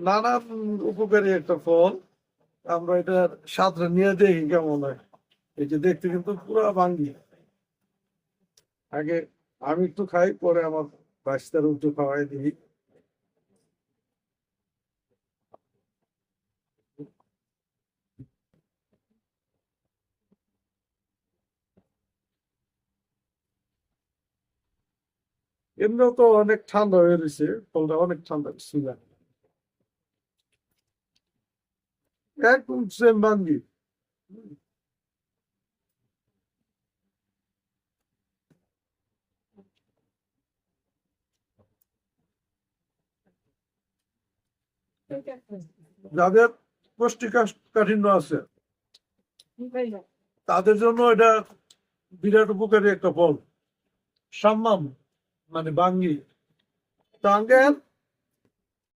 নানান উপকারী একটা ফল। আমরা এটার স্বাদটা নিয়ে দেখি কেমন হয়। এই যে দেখতে কিন্তু পুরা ভাঙ্গি। আগে আমি একটু খাই, পরে আমার বাচ্চাদের একটু খাওয়াই দিই। এমনিও তো অনেক ঠান্ডা হয়ে রয়েছে, ফলটা অনেক ঠান্ডা ছিল। একদম সেম ভাঙ্গি। যাদের কোষ্ঠীকাঠিন্য আছে তাদের জন্য এটা বিরাট উপকারী একটা ফল। সাম্মাম মানে বাঙ্গি। তো আঙ্কেল,